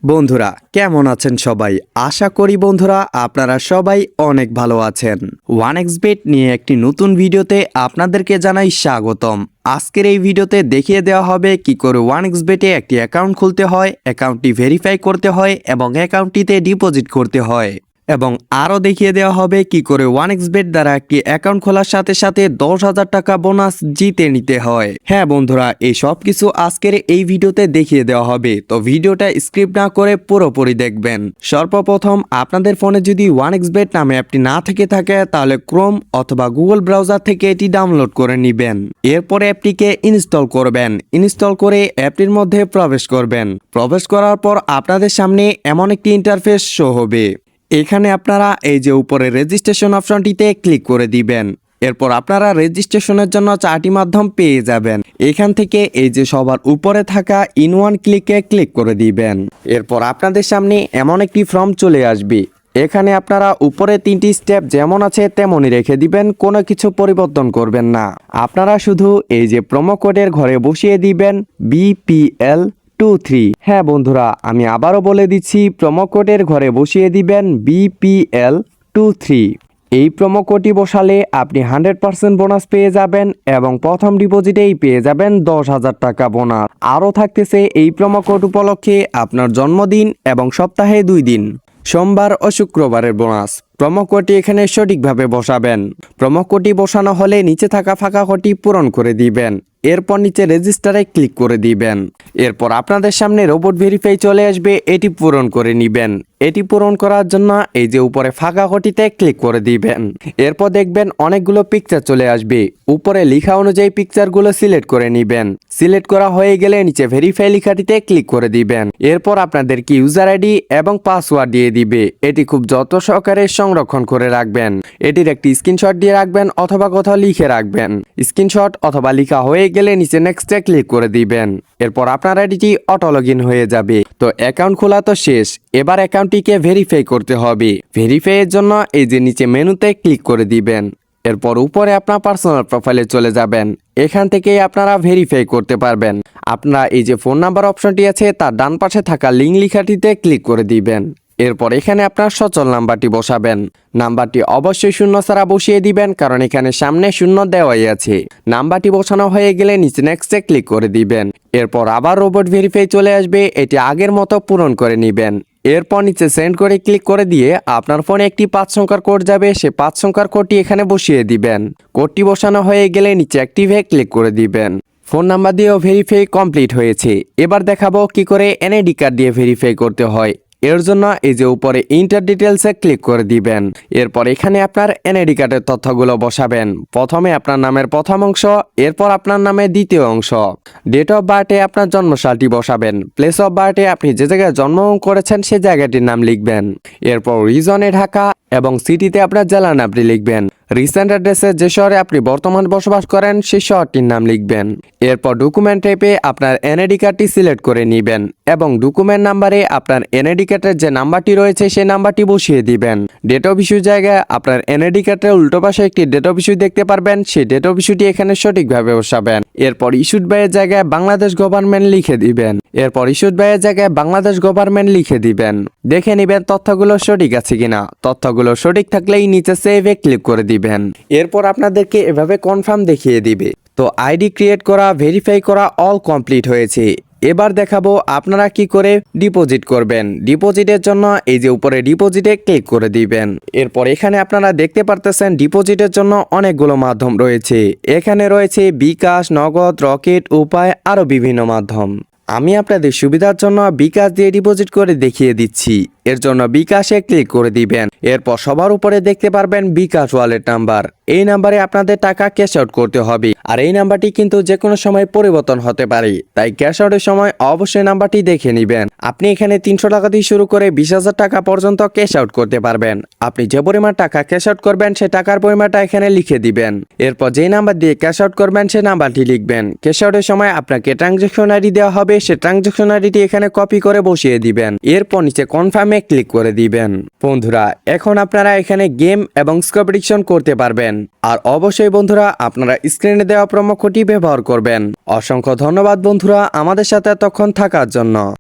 বন্ধুরা কেমন আছেন সবাই? আশা করি বন্ধুরা আপনারা সবাই অনেক ভালো আছেন। 1xBet নিয়ে একটি নতুন ভিডিওতে আপনাদেরকে জানাই স্বাগতম। আজকের এই ভিডিওতে দেখিয়ে দেওয়া হবে কি করে 1xBet-এ একটি অ্যাকাউন্ট খুলতে হয়, অ্যাকাউন্টটি ভেরিফাই করতে হয় এবং অ্যাকাউন্টটিতে ডিপোজিট করতে হয়। এবং আরও দেখিয়ে দেওয়া হবে কি করে 1xBet দ্বারা একটি অ্যাকাউন্ট খোলার সাথে সাথে 10,000 টাকা বোনাস জিতে নিতে হয়। হ্যাঁ বন্ধুরা, এই সব কিছু আজকের এই ভিডিওতে দেখিয়ে দেওয়া হবে, তো ভিডিওটা স্ক্রিপ্ট না করে পুরোপুরি দেখবেন। সর্বপ্রথম আপনাদের ফোনে যদি 1xBet নামে অ্যাপটি না থেকে থাকে তাহলে ক্রোম অথবা গুগল ব্রাউজার থেকে এটি ডাউনলোড করে নেবেন। এরপরে অ্যাপটিকে ইনস্টল করবেন। ইনস্টল করে অ্যাপটির মধ্যে প্রবেশ করবেন। প্রবেশ করার পর আপনাদের সামনে এমন একটি ইন্টারফেস শো হবে। এখানে আপনারা এই যে উপরে রেজিস্ট্রেশন অপশনটিতে ক্লিক করে দিবেন। এরপর আপনারা রেজিস্ট্রেশনের জন্য 4টি মাধ্যম পেয়ে যাবেন। এখান থেকে এই যে সবার উপরে থাকা ইন ওয়ান ক্লিকে ক্লিক করে দিবেন। এরপর আপনাদের সামনে এমন একটি ফর্ম চলে আসবে। এখানে আপনারা উপরে 3টি স্টেপ যেমন আছে তেমনই রেখে দিবেন, কোনো কিছু পরিবর্তন করবেন না। আপনারা শুধু এই যে প্রোমো কোডের ঘরে বসিয়ে দিবেন BPL23। হ্যাঁ বন্ধুরা, আমি আবারও বলে দিচ্ছি, প্রোমো কোডের ঘরে বসিয়ে দিবেন BPL23। এই প্রোমো কোডটি বসালে আপনি 100% বোনাস পেয়ে যাবেন এবং প্রথম ডিপোজিটেই পেয়ে যাবেন 10,000 টাকা বোনাস। আরও থাকতেছে এই প্রোমো কোড উপলক্ষে আপনার জন্মদিন এবং সপ্তাহে 2 দিন, সোমবার ও শুক্রবারের বোনাস। প্রোমো কোডটি এখানে সঠিকভাবে বসাবেন। প্রোমো কোডটি বসানো হলে নিচে থাকা ফাঁকা ঘরটি পূরণ করে দিবেন। এরপর নিচে রেজিস্টারে ক্লিক করে দিবেন। এরপর আপনাদের সামনে রোবট ভেরিফাই চলে আসবে, এটি পূরণ করে নেবেন। এটি পূরণ করার জন্য এই যে উপরে ফাঁকা ঘরটিতে ক্লিক করে দিবেন। এরপর দেখবেন অনেকগুলো পিকচার চলে আসবে। উপরে লেখা অনুযায়ী পিকচারগুলো সিলেক্ট করে নেবেন। সিলেক্ট করা হয়ে গেলে নিচে ভেরিফাই লেখাটিতে ক্লিক করে দিবেন। এরপর আপনাদেরকে ইউজার আইডি এবং পাসওয়ার্ড দিয়ে দিবে। এটি খুব যত্ন সহকারে সংরক্ষণ করে রাখবেন। এটির একটি স্ক্রিনশট দিয়ে রাখবেন অথবা কোথাও লিখে রাখবেন। স্ক্রিনশট অথবা লেখা হয়ে গেলে নিচে নেক্সটে ক্লিক করে দিবেন। এরপর আপনার আইডিটি অটো লগইন হয়ে যাবে। তো অ্যাকাউন্ট খোলা তো শেষ, এবার অ্যাকাউন্টটিকে ভেরিফাই করতে হবে। ভেরিফাই এর জন্য এই যে নিচে মেনুতে ক্লিক করে দিবেন। এরপর উপরে আপনার পার্সোনাল প্রোফাইলে চলে যাবেন। এখান থেকেই আপনারা ভেরিফাই করতে পারবেন। আপনারা এই যে ফোন নাম্বার অপশনটি আছে তার ডান পাশে থাকা লিঙ্ক লেখাটিতে ক্লিক করে দিবেন। এরপর এখানে আপনার সচল নাম্বারটি বসাবেন। নাম্বারটি অবশ্যই শূন্য ছাড়া বসিয়ে দিবেন, কারণ এখানে সামনে শূন্য দেওয়াই আছে। নাম্বারটি বসানো হয়ে গেলে নিচে নেক্সটে ক্লিক করে দিবেন। এরপর আবার রোবট ভেরিফাই চলে আসবে, এটি আগের মতো পূরণ করে নেবেন। এরপর নিচে সেন্ড করে ক্লিক করে দিয়ে আপনার ফোনে একটি 5 সংখ্যার কোড যাবে, সে 5 সংখ্যার কোডটি এখানে বসিয়ে দিবেন। কোডটি বসানো হয়ে গেলে নিচে অ্যাক্টিভে ক্লিক করে দিবেন। ফোন নাম্বার দিয়েও ভেরিফাই কমপ্লিট হয়েছে। এবার দেখাবো কি করে এনআইডি কার্ড দিয়ে ভেরিফাই করতে হয়। এর জন্য এই যে উপরে ইন্টার ডিটেলসে ক্লিক করে দিবেন। এরপর এখানে আপনার এনআইডি কার্ডের তথ্যগুলো বসাবেন। প্রথমে আপনার নামের প্রথম অংশ, এরপর আপনার নামের দ্বিতীয় অংশ। ডেট অফ বার্থে আপনার জন্মসালটি বসাবেন। প্লেস অফ বার্থে আপনি যে জায়গায় জন্মগ্রহণ করেছেন সে জায়গাটির নাম লিখবেন। এরপর রিজনে ঢাকা এবং সিটিতে আপনার জেলার নামটি লিখবেন। রিসেন্ট অ্যাড্রেসে যে শহরে আপনি বর্তমান বসবাস করেন সেই শহরটির নাম লিখবেন। এরপর ডকুমেন্ট টাইপে আপনার এনআইডি কার্ডটি সিলেক্ট করে নেবেন এবং ডকুমেন্ট নাম্বারে আপনার এনআইডি কার্ডের যে নাম্বারটি রয়েছে সেই নাম্বারটি বসিয়ে দিবেন। ডেট অফ ইস্যু জায়গায় আপনার এনআইডি কার্ডের উল্টো পাশে একটি ডেট অফ ইস্যু দেখতে পারবেন, সেই ডেট অফ ইস্যুটি এখানে সঠিকভাবে বসাবেন। এরপর ইস্যুড বাই এর জায়গায় বাংলাদেশ গভর্নমেন্ট লিখে দিবেন। এরপর ইস্যুড বাই এর জায়গায় বাংলাদেশ গভর্নমেন্ট লিখে দিবেন। দেখে নেবেন তথ্যগুলো সঠিক আছে কিনা। তথ্যগুলো সঠিক থাকলেই নিচে সেভে ক্লিক করে দিবেন। এরপর আপনাদেরকে এভাবে কনফার্ম দেখিয়ে দিবে। তো আইডি ক্রিয়েট করা, ভেরিফাই করা অল কমপ্লিট হয়েছে। এবার দেখাবো আপনারা কি করে ডিপোজিট করবেন। ডিপোজিটের জন্য এই যে উপরে ডিপোজিটে ক্লিক করে দিবেন। এরপর এখানে আপনারা দেখতে পারতেছেন ডিপোজিটের জন্য অনেকগুলো মাধ্যম রয়েছে। এখানে রয়েছে বিকাশ, নগদ, রকেট, উপায় আরো বিভিন্ন মাধ্যম। আমি আপনাদের সুবিধার জন্য বিকাশ দিয়ে ডিপোজিট করে দেখিয়ে দিচ্ছি। এর জন্য বিকাশে ক্লিক করে দিবেন। এরপর সবার উপরে দেখতে পারবেন বিকাশ ওয়ালেট নাম্বার। এই নাম্বারে আপনাদের টাকা ক্যাশ আউট করতে হবে। আর এই নাম্বারটি কিন্তু যে কোনো সময় পরিবর্তন হতে পারে, তাই ক্যাশ আউটের সময় অবশ্যই নাম্বারটি দেখে নেবেন। আপনি এখানে 300 টাকা দিয়ে শুরু করে 20,000 টাকা পর্যন্ত ক্যাশ আউট করতে পারবেন। আপনি যে পরিমাণ টাকা ক্যাশ আউট করবেন সে টাকার পরিমাণটা এখানে লিখে দিবেন। এরপর যেই নাম্বার দিয়ে ক্যাশ আউট করবেন সে নাম্বারটি লিখবেন। ক্যাশ আউটের সময় আপনাকে ট্রানজ্যাকশন আইডি দেওয়া হবে, সে ট্রানজ্যাকশন আইডিটি এখানে কপি করে বসিয়ে দিবেন। এরপর নিচে কনফার্ম ক্লিক করে দিবেন। বন্ধুরা এখন আপনারা এখানে গেম এবং কম্পিটিশন করতে পারবেন। আর অবশ্যই বন্ধুরা আপনারা স্ক্রিনে দেওয়া প্রোমো কোডটি ব্যবহার করবেন। অসংখ্য ধন্যবাদ বন্ধুরা আমাদের সাথে এতক্ষণ থাকার জন্য।